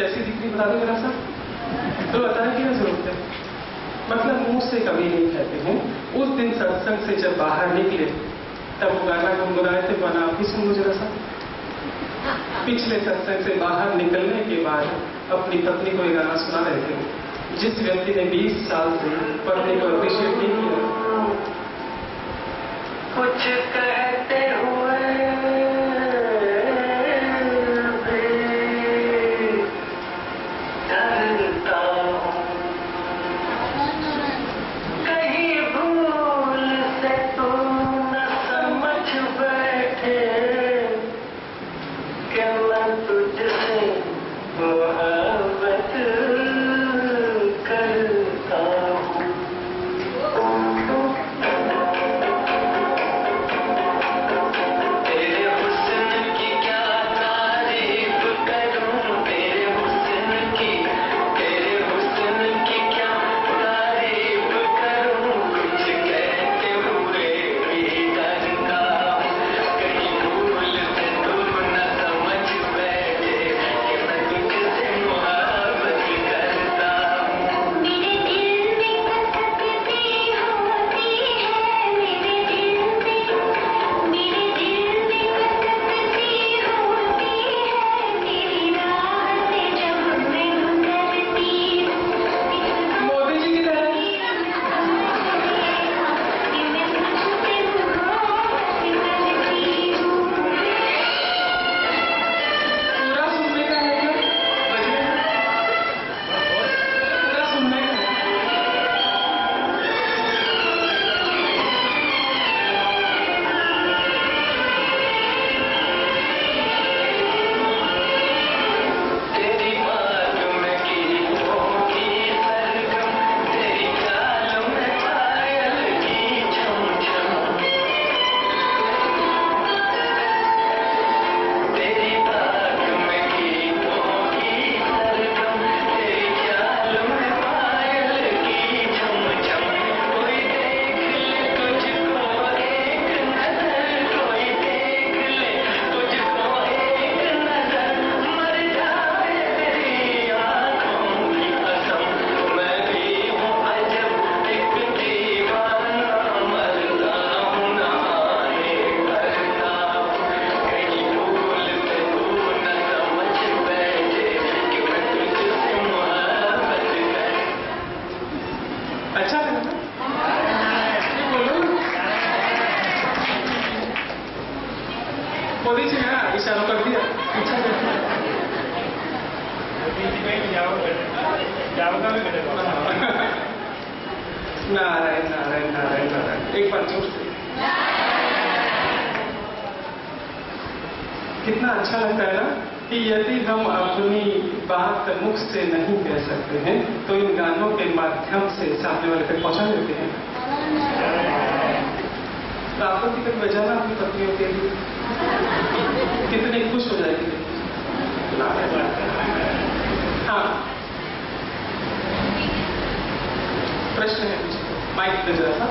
कैसी दिखनी बता दो मेरा सर, तो बताने की क्या जरूरत है? मतलब मुंह से कभी नहीं कहते हैं। उस दिन सत्संग से जब बाहर निकले तब वो गाना गुनगुनाए थे, बना आप ही सुन लो जरा सा। पिछले सत्संग से बाहर निकलने के बाद अपनी पत्नी को ये गाना सुना रहे थे, जिस व्यक्ति ने 20 साल से पत्नी को अप्रिशिएट नहीं किया। कुछ कहते हुए मोदी जी ने इशारा कर दिया। नारायण नारायण नारायण नारायण। एक बार जोर से। कितना अच्छा लगता है ना कि यदि हम अपनी बात मुख से नहीं कह सकते हैं तो इन गानों के माध्यम से सामने वाले तक पहुंचा देते हैं। तो आपको टिकट बजाना अपनी पत्नियों के लिए कितने खुश हो जाएगी। हाँ, प्रश्न है मुझे, माइक पे जरा सा।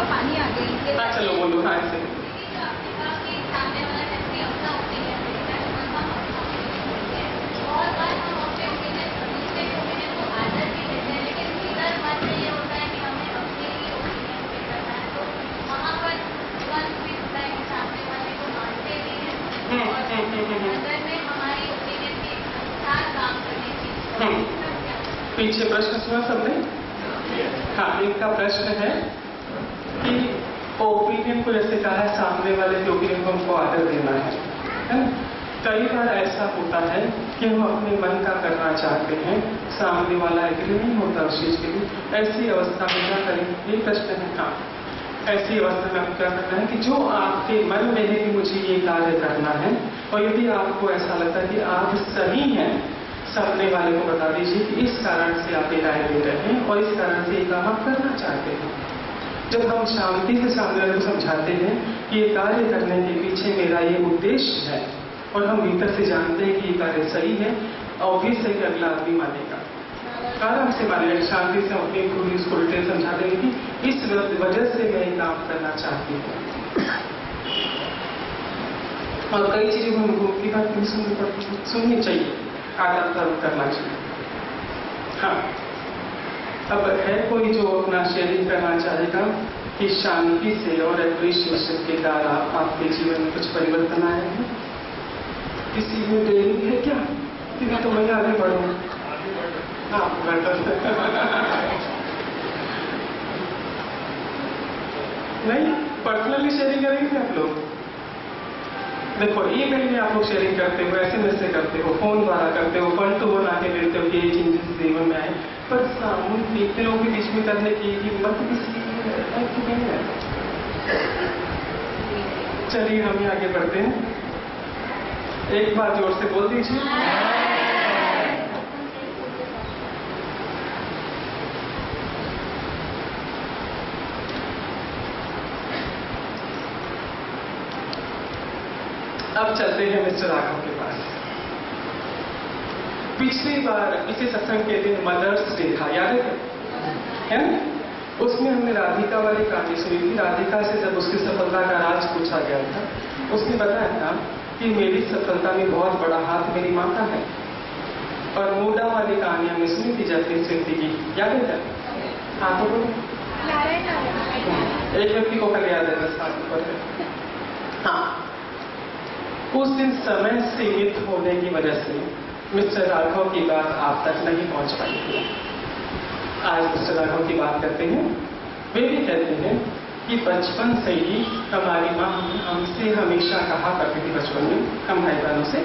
पानी आ गई। हाँ चलो बोलो। हाँ ऐसे पीछे प्रश्न सुना सबने? हाँ, इनका प्रश्न है कि ओपिनियन को जैसे कहा है सामने वाले के ओपिनियन को हमको आदर देना है ना? कई बार ऐसा होता है कि हम अपने मन का करना चाहते हैं, सामने वाला एग्री नहीं होता उस चीज के लिए। ऐसी अवस्था में क्या करें? ये प्रश्न है। हाँ, ऐसी अवस्था में आपको क्या करना है कि जो आपके मन में है कि मुझे ये कार्य करना है, और यदि आपको ऐसा लगता है कि आप सही हैं, सामने वाले को बता दीजिए कि इस कारण से आप ये राय दे रहे हैं और इस कारण से ये काम आप करना चाहते हैं। जब हम शांति से सामने वाले को समझाते हैं कि ये कार्य करने के पीछे मेरा ये उद्देश्य है और हम भीतर से जानते हैं कि ये कार्य सही है, ऑब्वियस है कि अगला आदमी मानेगा, आराम से मानेगा। शांति से अपनी पूरी उसको डिटेल समझा देंगे कि इस वजह से मैं ये काम करना चाहती हूँ। और कई चीजों को हमको की बात नहीं सुननी चाहिए, आदत कर्म करना चाहिए। हाँ, अब है कोई जो अपना शेयरिंग करना चाहेगा कि शांति से और एप्रिशिएशन के द्वारा आपके जीवन में कुछ परिवर्तन आए हैं? किसी में देरी है क्या? कि तो मैं आगे बढ़ूँ? हाँ, नहीं, पर्सनली शेयरिंग करेंगे आप लोग? देखो, ईमेल में आप लोग शेयरिंग करते हो, SMS से करते हो, फोन द्वारा करते हो, वन टू वन आके मिलते हो कि ये चेंजेस जीवन में आए, पर सामूहिक व्यक्तियों के बीच में करने की हिम्मत किसी की नहीं है। चलिए हम ही आगे बढ़ते हैं। एक बार जोर से बोल दीजिए। अब चलते हैं मिस्टर राघव के पास। पिछली बार इसी सत्संग के दिन मदर्स डे था, याद है ना? उसमें हमने राधिका वाली कहानी सुनी थी। राधिका से जब उसकी सफलता का राज पूछा गया था, उसने बताया था कि मेरी सफलता में बहुत बड़ा हाथ मेरी माँ का है। और मूडा वाली कहानी हमने सुनी थी जयप्रीत सिद्धि की, याद है क्या? हाँ, तो एक व्यक्ति को कल याद है, 10 साल ऊपर है। हाँ, उस दिन समय सीमित होने की वजह से मिस्टर राघव की बात आप तक नहीं पहुंच पाई थी। आज मिस्टर राघव की बात करते हैं। वे भी कहते हैं कि बचपन से ही हमारी माँ हमसे हमेशा कहा करती थी, बचपन में हम भाई बहनों से,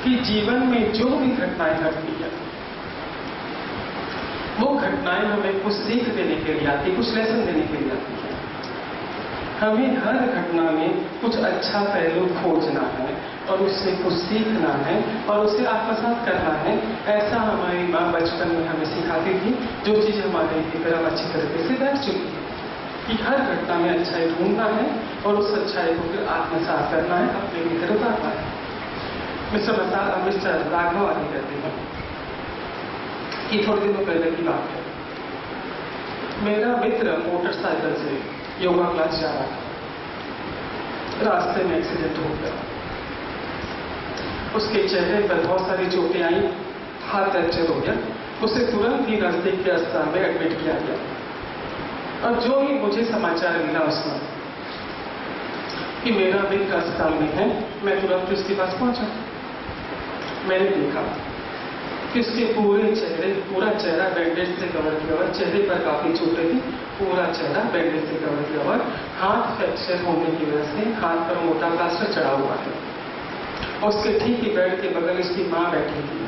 कि जीवन में जो भी घटनाएं घटती है वो घटनाएं हमें कुछ सीख देने के लिए आती, कुछ लेसन देने के लिए आती है। हमें हर घटना में कुछ अच्छा पहलू खोजना है और उससे कुछ सीखना है और उसे आत्मसात करना है। ऐसा हमारी माँ बचपन में हमें सिखाती थी, जो चीज हमारे भीतर अच्छी तरीके से बैठ चुकी है कि हर घटना में अच्छाई ढूंढना है और उस अच्छाई को फिर आत्मसात करना है, अपने भीतर उतारना है। मिस्टर राघव आगे कहते हैं कि थोड़े दिनों पहले की बात है, मेरा मित्र मोटरसाइकिल से योगा क्लास जा रहा था। रास्ते में एक्सीडेंट हो गया। उसके चेहरे पर बहुत सारी चोटें आई, हाथ फ्रैक्चर हो गया। उसे तुरंत ही नजदीक के अस्पताल में एडमिट किया गया। और जो ही मुझे समाचार मिला उसमें कि मेरा मित्र अस्पताल में है, मैं तुरंत उसके पास पहुंचा। मैंने देखा कि उसके पूरा चेहरा बैंडेज से कवर किया हुआ, चेहरे पर काफी चोटें थी, पूरा चेहरा बैंडेज से कवर किया हुआ। हाथ फ्रैक्चर होने की वजह से हाथ पर मोटा प्लास्टर चढ़ा हुआ है। और उसके ठीक ही बेड के बगल उसकी माँ बैठी थी।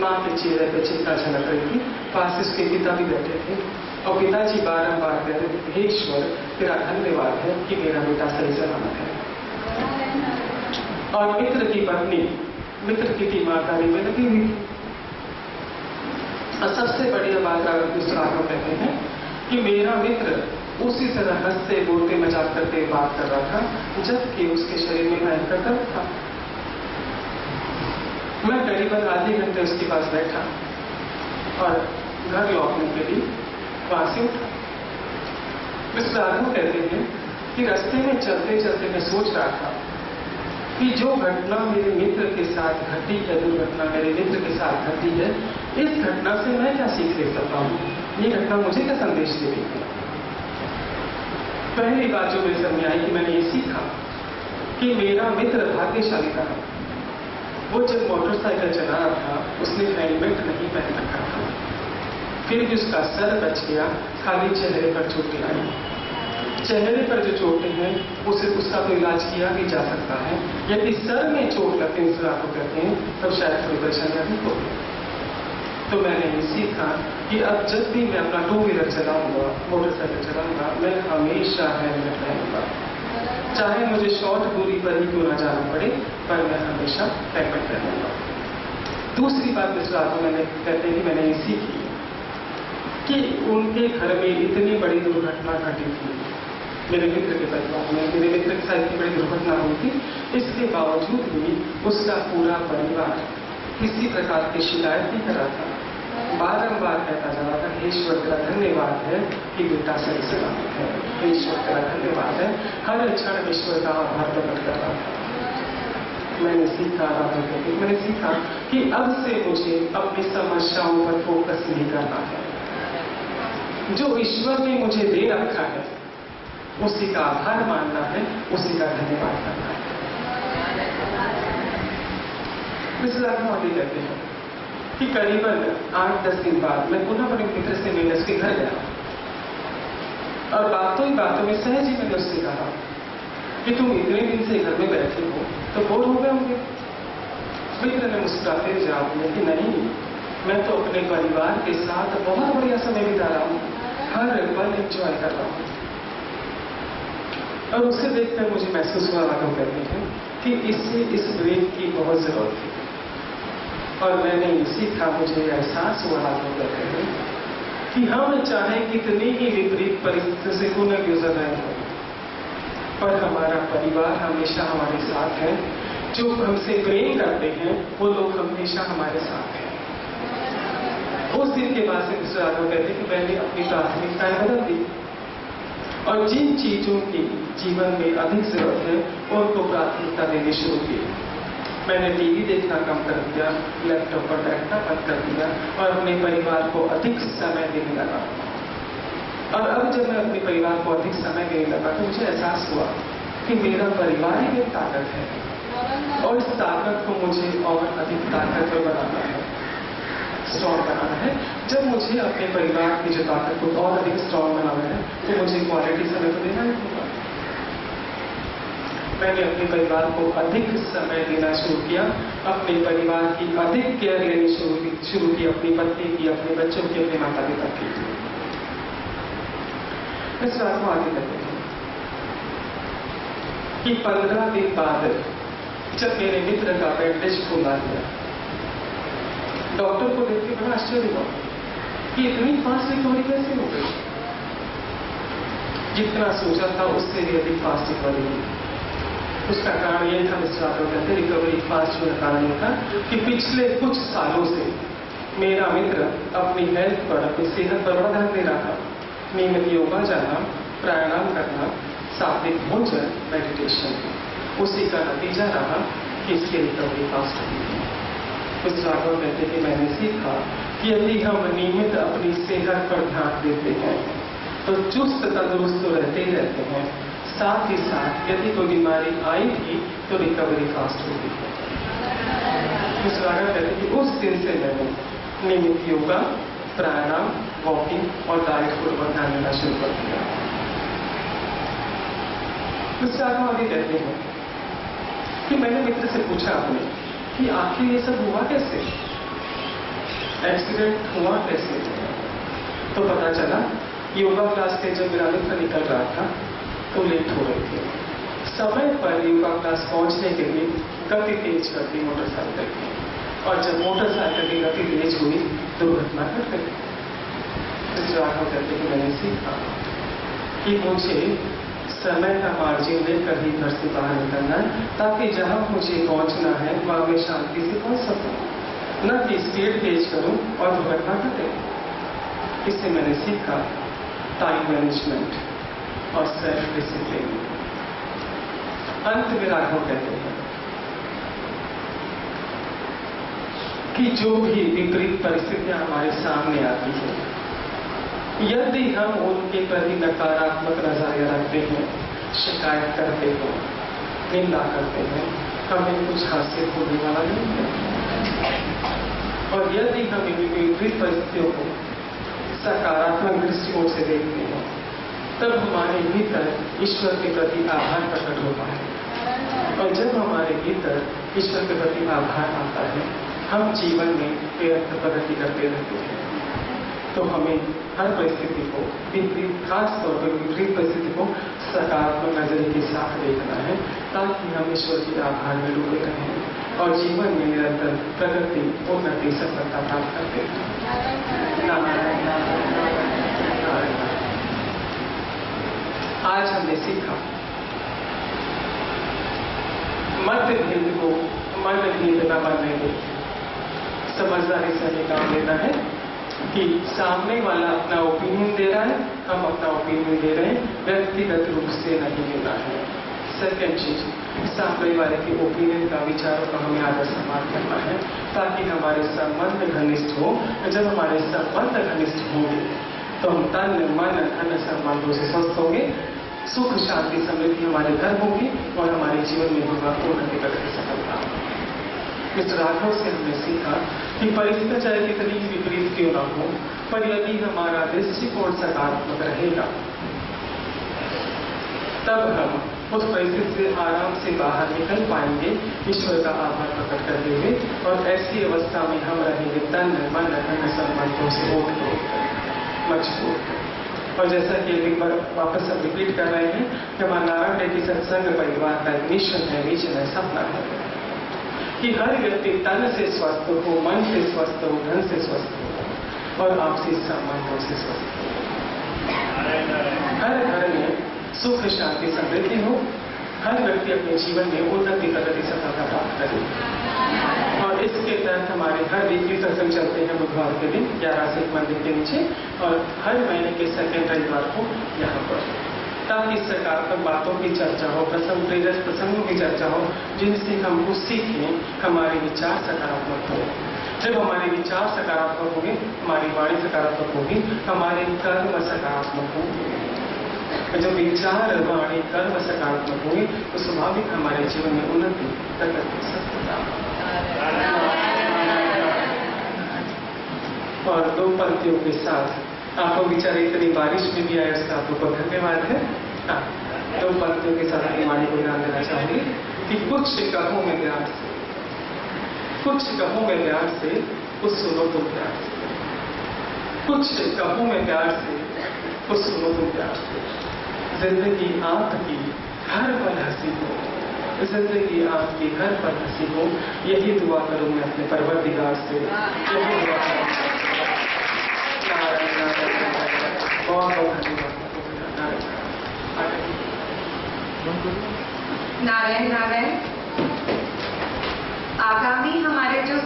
माँ के चेहरे पे चिंता झलक रही थी। पास उसके पिता भी बैठे थे और पिताजी बारंबार कह रहे थे, हे ईश्वर तेरा धन्यवाद है कि मेरा बेटा सही सलामत है। और मित्र की पत्नी मित्र की तीमारदारी में लगी हुई थी। और सबसे बढ़िया बात मिस्टर राघव कहते हैं कि मेरा मित्र उसी तरह हंसते बोलते मजाक करते बात कर रहा था जबकि उसके शरीर में भयंकर दर्द था। मैं करीबन आधे घंटे उसके पास बैठा और घर लौटने के लिए वहां से उठा। मिस्टर राघव कहते हैं कि रास्ते में चलते चलते मैं सोच रहा था कि जो घटना मेरे मित्र के साथ घटी है, दुर्घटना मेरे मित्र के साथ घटी है, इस घटना से मैं क्या सीख ले सकता हूँ? ये घटना मुझे क्या संदेश दे रही है? पहली बात जो मेरे सामने आई कि मैंने ये सीखा कि मेरा मित्र भाग्यशाली था। वो जब मोटरसाइकिल चला रहा था उसने हेलमेट नहीं पहन रखा था, फिर भी उसका सर बच गया, खाली चेहरे पर चोटें आई। चेहरे पर जो चोटें हैं उसका तो इलाज किया भी जा सकता है। यदि सर में चोट लगती है, आपको कहते हैं, तब शायद कोई परेशानियां भी होगी। तो मैंने ये सीखा कि अब जब भी मैं अपना 2 व्हीलर चलाऊंगा, मोटरसाइकिल चलाऊंगा, मैं हमेशा हेलमेट पहनूंगा, चाहे मुझे शॉर्ट दूरी पर ही क्यों ना जाना पड़े, पर मैं हमेशा हेलमेट पहनूंगा। दूसरी बात मिस्टर राघव मैंने कहते हैं कि मैंने ये सीखी कि उनके घर में इतनी बड़ी दुर्घटना घटी थी, मेरे मित्र के परिवार में मेरे मित्र के साथ इतनी बड़ी दुर्घटना हुई थी, इसके बावजूद भी उसका पूरा परिवार किसी प्रकार की शिकायत नहीं कर रहा था। बारंबार कहता जा रहा था, ईश्वर तेरा धन्यवाद है कि बेटा सही सलामत है, ईश्वर तेरा धन्यवाद है। हर क्षण ईश्वर का आभार प्रकट कर रहा था। मैंने सीखा मैंने सीखा कि अब से मुझे अपनी समस्याओं पर फोकस नहीं करना है। जो ईश्वर ने मुझे दे रखा है उसी का आभार मानना है, उसी का धन्यवाद करना है। आगे कहते हैं कि करीबन 8-10 दिन बाद मैं पुनः अपने मित्र से मिलने उसके घर गया और बातों में सहज ही मैंने उससे कहा कि तुम इतने दिन से घर में बैठे हो तो बोर हो गए होंगे। मित्र ने मुस्कुराते जवाब दिया कि नहीं, मैं तो अपने परिवार के साथ बहुत बढ़िया समय बिता रहा हूँ, हर पल एंजॉय कर रहा हूँ। और उसे देखकर मुझे महसूस हुआ वालों कहते हैं कि इससे इस ब्रेक की बहुत जरूरत थी। और मैंने सीखा, मुझे एहसास हुआ वालों कहते हैं कि हम चाहे कितनी ही विपरीत परिस्थिति से क्यों न गुजर रहे हो, पर हमारा परिवार हमेशा हमारे साथ है। जो हमसे प्रेम करते हैं वो लोग हमेशा हमारे साथ हैं। उस दिन के बाद से दूसरा कहते हैं कि मैंने अपनी प्राथमिकताएं बदल दी और जिन चीजों की जीवन में अधिक जरूरत है उनको प्राथमिकता देनी शुरू की। मैंने टीवी देखना कम कर दिया, लैपटॉप पर बैठना बंद कर दिया और अपने परिवार को अधिक समय देने लगा। और अब जब मैं अपने परिवार को अधिक समय देने लगा तो मुझे एहसास हुआ कि मेरा परिवार ही एक ताकत है और इस ताकत को मुझे और अधिक ताकतवर बनाना है, स्ट्रॉन्ग बनाना है। जब मुझे अपने परिवार की जो ताकत को और अधिक स्ट्रॉन्ग बनाना है तो मुझे क्वालिटी समय तो देना ही होगा। मैंने अपने परिवार को अधिक समय देना शुरू किया, अपने परिवार की अधिक केयर लेनी शुरू की, अपनी पत्नी की, अपने बच्चों की, अपने माता पिता की। इस बात को आगे कहते हैं कि 15 दिन बाद जब मेरे मित्र का बैंडेज खोला गया, डॉक्टर को देख के बड़ा आश्चर्य हुआ कि इतनी फास्ट रिकवरी कैसे हो गई। जितना सोचा था उससे भी अधिक फास्ट रिकवरी हुई। उसका कारण यह था, मिस्टर राठौर कहते रिकवरी फास्ट होने का कारण यह था कि पिछले कुछ सालों से मेरा मित्र अपनी हेल्थ पर, अपनी सेहत पर बड़ा ध्यान दे रहा था। नियमित योगा जाना, प्राणायाम करना, सात्विक भोजन, मेडिटेशन, उसी का नतीजा रहा कि इसकी रिकवरी फास्ट हुई। कुछ राठौर कहते कि मैंने सीखा कि यदि हम नियमित अपनी सेहत पर ध्यान देते हैं तो चुस्त तंदुरुस्त तो रहते ही रहते हैं, साथ ही साथ यदि कोई बीमारी आई भी तो रिकवरी फास्ट होती है। कुछ राठौर कहते कि उस दिन से मैंने नियमित योगा, प्राणायाम, वॉकिंग और डाइट फूड पर ध्यान देना शुरू कर दिया। उससे आगे कहते हैं कि मैंने मित्र से पूछा अपने कि आखिर ये सब हुआ कैसे, एक्सीडेंट हुआ कैसे। तो पता चला योगा क्लास से जब मेरा मित्र निकल रहा था तो लेट हो रहे थे। समय पर योगा क्लास पहुंचने के लिए गति तेज कर दी मोटरसाइकिल की, और जब मोटरसाइकिल की गति तेज हुई दुर्घटना घट गई। इस राठौर कहते कि मैंने सीखा कि मुझे समय का मार्जिन लेकर ही घर से बाहर निकलना है, ताकि जहां मुझे पहुंचना है वहां मैं शांति से पहुंच सकूं, न कि स्पीड तेज करूं और दुर्घटना घटे। इससे मैंने सीखा टाइम मैनेजमेंट और सेल्फ डिसिप्लिन। अंत में राठौर कहते हैं कि जो भी विपरीत परिस्थितियां हमारे सामने आती है, यदि हम उनके प्रति नकारात्मक नजरिया रखते हैं, शिकायत करते हैं, निंदा करते हैं, हमें कुछ हासिल होने वाला नहीं है। और यदि हम इन विपरीत परिस्थितियों को सकारात्मक दृष्टिकोण से देखते हैं तब हमारे भीतर ईश्वर के प्रति आभार प्रकट होता है। और जब हमारे भीतर ईश्वर के प्रति आभार आता है, हम जीवन में निरंतर प्रगति करते रहते हैं। तो हमें हर परिस्थिति को, खास तौर पर विपरीत परिस्थिति को सकारात्मक नजरिए के साथ देखना है, ताकि हम ईश्वर के आभार में डूबे रहें और जीवन में निरंतर प्रगति, उन्नति, सफलता प्राप्त करते हैं। नारायण नारायण नारायण नारायण। आज हमने सीखा मतभेद को मतभेद न बनने दे, समझदारी से हमें काम लेना है कि सामने वाला अपना ओपिनियन दे रहा है, हम अपना ओपिनियन दे रहे हैं, व्यक्तिगत रूप से नहीं लेना है। सेकेंड चीज, सामने वाले के ओपिनियन का, विचारों का हमें आदर सम्मान करना है ताकि हमारे संबंध घनिष्ठ हो। जब हमारे संबंध घनिष्ठ होंगे तो हम तन मन धन संबंधों से स्वस्थ होंगे, सुख शांति समृद्धि हमारे घर होगी और हमारे जीवन में होगा उन्नति करके सफलता। मिस्टर राघव से हमने सीखा कि परिस्थिति चाहे कितनी विपरीत क्यों ना हो, पर यदि हमारा दृष्टिकोण सकारात्मक रहेगा तब हम उस परिस्थिति से आराम से बाहर निकल पाएंगे, ईश्वर का आभार प्रकट करते हुए। और ऐसी अवस्था में हम रहेंगे तन मन धन संबंधों से मजबूत। और जैसा कि एक बार वापस हम रिपीट कर रहे हैं कि हमारा नारायण रेड्डी सत्संग परिवार का एक मिशन है, विजन है, सपना है कि हर व्यक्ति तन से स्वस्थ हो, मन से स्वस्थ हो, धन से स्वस्थ हो और आपसी संबंधों से स्वस्थ हो। हर घर में सुख शांति समृद्धि हो, हर व्यक्ति अपने जीवन में उन्नति प्रगति सफलता प्राप्त करे। और इसके तहत हमारे हर वीकली सत्संग चलते हैं बुधवार के दिन 11 से 1 मंदिर के नीचे, और हर महीने के सेकेंड रविवार को यहाँ पर, ताकि सकारात्मक बातों की चर्चा हो, प्रसंग प्रेरक प्रसंगों की चर्चा हो, जिनसे हम कुछ सीखें, हमारे विचार सकारात्मक हो। जब हमारे विचार सकारात्मक होंगे, हमारी वाणी सकारात्मक होगी, हमारे कर्म सकारात्मक होंगे। जब विचार वाणी कर्म सकारात्मक होंगे तो स्वाभाविक हमारे जीवन में उन्नति प्रगति सफलता। और 2 पंक्तियों के साथ आपको बेचारे इतनी बारिश में भी आए, उसका आपको धन्यवाद है। 2 पंक्तियों के साथ अपनी वाणी को ध्यान देना चाहूंगी कि कुछ कहूं मैं प्यार से, कुछ कहूं मैं प्यार से, कुछ सुनो तुम प्यार से। कुछ कहूं मैं प्यार से, कुछ सुनो तुम प्यार से। जिंदगी आपकी हर पल हंसी हो, जिंदगी आपकी हर पल हंसी हो, यही दुआ करूं मैं अपने परवरदिगार से। यही दुआ करूं। बहुत बहुत धन्यवाद। नारायण नारायण। आगामी हमारे जो